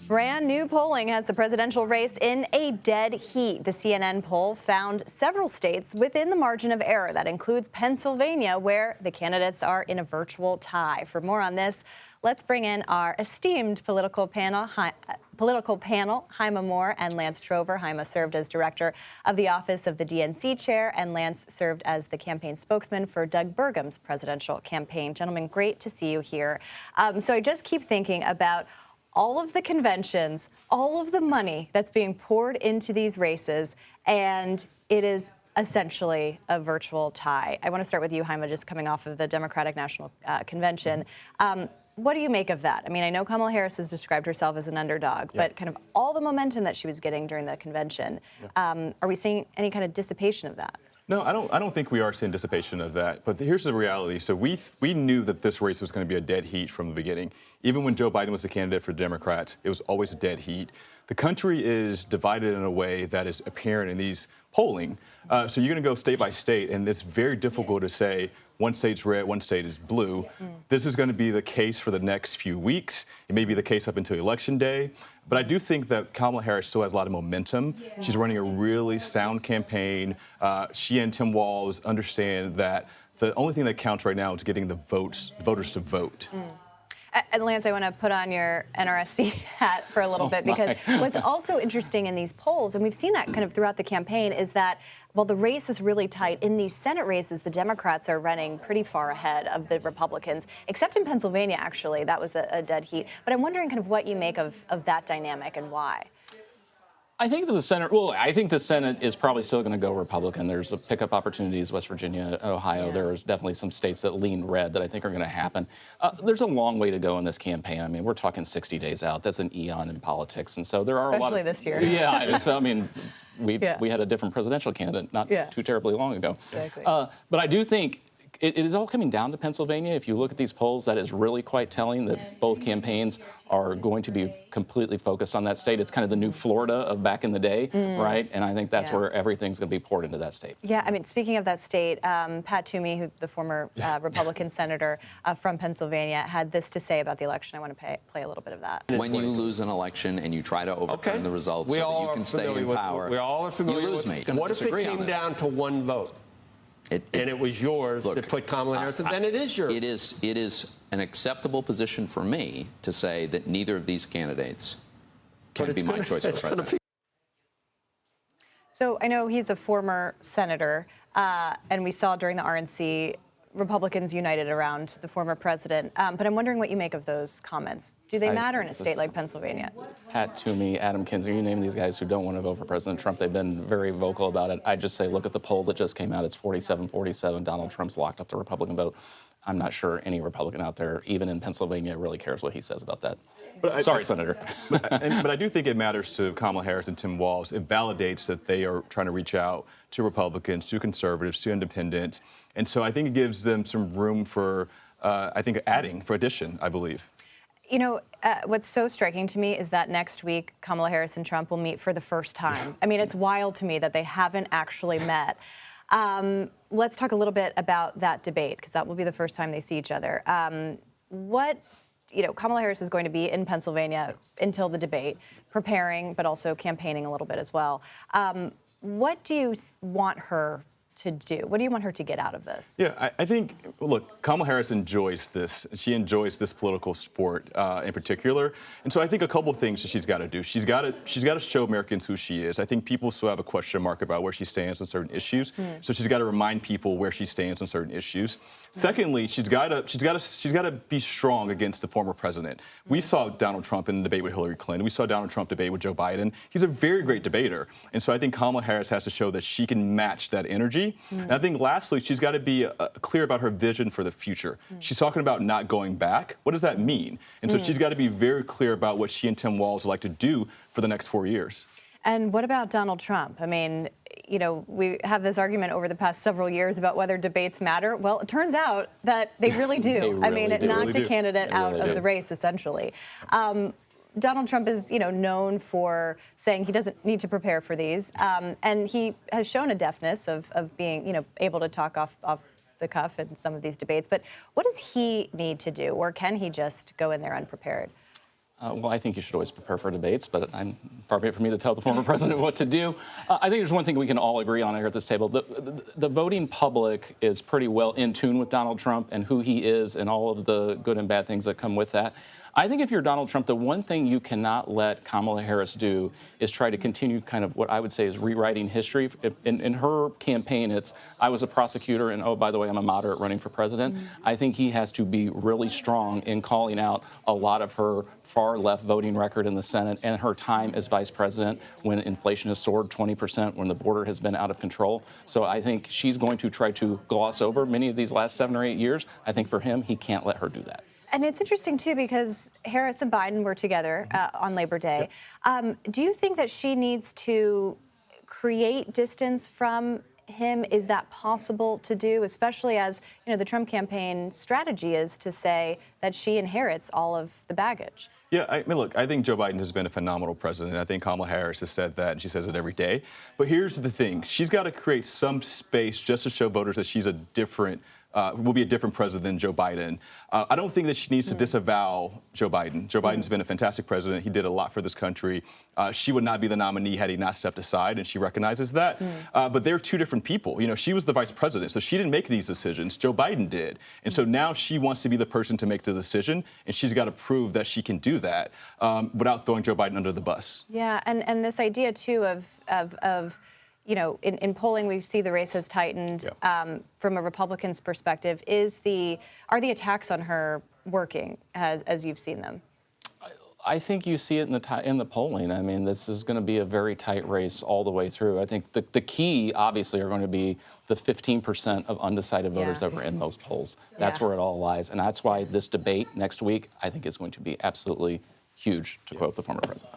Brand new polling has the presidential race in a dead heat. The CNN poll found several states within the margin of error. That includes Pennsylvania, where the candidates are in a virtual tie. For more on this, let's bring in our esteemed political panel, Hyma Moore and Lance Trover. Hyma served as director of the office of the DNC chair, and Lance served as the campaign spokesman for Doug Burgum's presidential campaign. Gentlemen, great to see you here. So I just keep thinking about all of the conventions, all of the money that's being poured into these races, and it is essentially a virtual tie. I want to start with you, Hyma, just coming off of the Democratic National Convention. What do you make of that? I mean, I know Kamala Harris has described herself as an underdog, but kind of all the momentum that she was getting during the convention, are we seeing any kind of dissipation of that? No, I don't think we are seeing dissipation of that. But here's the reality. So we knew that this race was going to be a dead heat from the beginning. Even when Joe Biden was the candidate for the Democrats, it was always a dead heat. The country is divided in a way that is apparent in these polling. So you're going to go state by state, and it's very difficult to say one state's red, one state is blue. This is going to be the case for the next few weeks. It may be the case up until Election Day. But I do think that Kamala Harris still has a lot of momentum. She's running a really sound campaign. She and Tim Walz understand that the only thing that counts right now is getting the voters to vote. And Lance, I want to put on your NRSC hat for a little bit, because what's also interesting in these polls, and we've seen that kind of throughout the campaign, is that while the race is really tight, in these Senate races, the Democrats are running pretty far ahead of the Republicans, except in Pennsylvania, actually. That was a dead heat. But I'm wondering kind of what you make of that dynamic and why. I think that I think the Senate is probably still going to go Republican. There's a pickup opportunities, West Virginia, Ohio. There's definitely some states that lean red that I think are going to happen. There's a long way to go in this campaign. I mean, we're talking 60 days out. That's an eon in politics. And so there are especially a lot of... this year. Yeah, I mean, we had a different presidential candidate not too terribly long ago. Exactly. But I do think it is all coming down to Pennsylvania. If you look at these polls, that is really quite telling that both campaigns are going to be completely focused on that state. It's kind of the new Florida of back in the day, right? And I think that's where everything's going to be poured into that state. Yeah, I mean, speaking of that state, Pat Toomey, the former Republican senator from Pennsylvania, had this to say about the election. I want to play a little bit of that. When you lose an election and you try to overturn the results so that you can stay in power, we all are familiar you lose with me. What if it came down to one vote? And it was yours that put Kamala Harris, then it is yours. It is an acceptable position for me to say that neither of these candidates can be my choice for president. So I know he's a former senator, and we saw during the RNC Republicans united around the former president. But I'm wondering what you make of those comments. Do they matter in a state like Pennsylvania? Pat Toomey, Adam Kinzinger, you name these guys who don't want to vote for President Trump. They've been very vocal about it. I just say, look at the poll that just came out. It's 47-47. Donald Trump's locked up the Republican vote. I'm not sure any Republican out there, even in Pennsylvania, really cares what he says about that. Sorry, Senator. But I do think it matters to Kamala Harris and Tim Walz. It validates that they are trying to reach out to Republicans, to conservatives, to independents. And so I think it gives them some room for, addition, I believe. You know, what's so striking to me is that next week, Kamala Harris and Trump will meet for the first time. I mean, it's wild to me that they haven't actually met. Let's talk a little bit about that debate, because that will be the first time they see each other. Kamala Harris is going to be in Pennsylvania until the debate, preparing, but also campaigning a little bit as well. What do you want her to do? What do you want her to get out of this? Yeah, I think, look, Kamala Harris enjoys this. She enjoys this political sport in particular. And so I think a couple of things that she's got to do. She's got to show Americans who she is. I think people still have a question mark about where she stands on certain issues. So she's got to remind people where she stands on certain issues. Secondly, she's got to be strong against the former president. We saw Donald Trump in the debate with Hillary Clinton. We saw Donald Trump debate with Joe Biden. He's a very great debater. And so I think Kamala Harris has to show that she can match that energy. And I think lastly, she's got to be clear about her vision for the future. She's talking about not going back. What does that mean? And so she's got to be very clear about what she and Tim Walz would like to do for the next 4 years. And what about Donald Trump? I mean, we have this argument over the past several years about whether debates matter. Well, it turns out that they really do. It knocked a candidate out of the race, essentially. Donald Trump is, known for saying he doesn't need to prepare for these, and he has shown a deftness of being, able to talk off the cuff in some of these debates. But what does he need to do, or can he just go in there unprepared? Well, I think you should always prepare for debates, but I'm far be it for me to tell the former president what to do. I think there's one thing we can all agree on here at this table. The voting public is pretty well in tune with Donald Trump and who he is and all of the good and bad things that come with that. I think if you're Donald Trump, the one thing you cannot let Kamala Harris do is try to continue kind of what I would say is rewriting history. In her campaign, it's, I was a prosecutor and, oh, by the way, I'm a moderate running for president. I think he has to be really strong in calling out a lot of her far left voting record in the Senate and her time as vice president when inflation has soared 20%, when the border has been out of control. So I think she's going to try to gloss over many of these last 7 or 8 years. I think for him, he can't let her do that. And it's interesting, too, because Harris and Biden were together on Labor Day. Do you think that she needs to create distance from him? Is that possible to do, especially as, you know, the Trump campaign strategy is to say that she inherits all of the baggage? Yeah, I mean, look, I think Joe Biden has been a phenomenal president. I think Kamala Harris has said that, and she says it every day. But here's the thing. She's got to create some space just to show voters that she's a different will be a different president than Joe Biden. I don't think that she needs to disavow Joe Biden. Joe Biden's been a fantastic president. He did a lot for this country. She would not be the nominee had he not stepped aside, and she recognizes that. But they're two different people. You know, she was the vice president, so she didn't make these decisions. Joe Biden did. And so now she wants to be the person to make the decision, and she's got to prove that she can do that without throwing Joe Biden under the bus. Yeah, and this idea, too, of you know, in polling, we see the race has tightened from a Republican's perspective. Are the attacks on her working as you've seen them? I think you see it in the polling. I mean, this is going to be a very tight race all the way through. I think the key, obviously, are going to be the 15% of undecided voters that were in those polls. That's where it all lies. And that's why this debate next week, I think, is going to be absolutely huge, to quote the former president.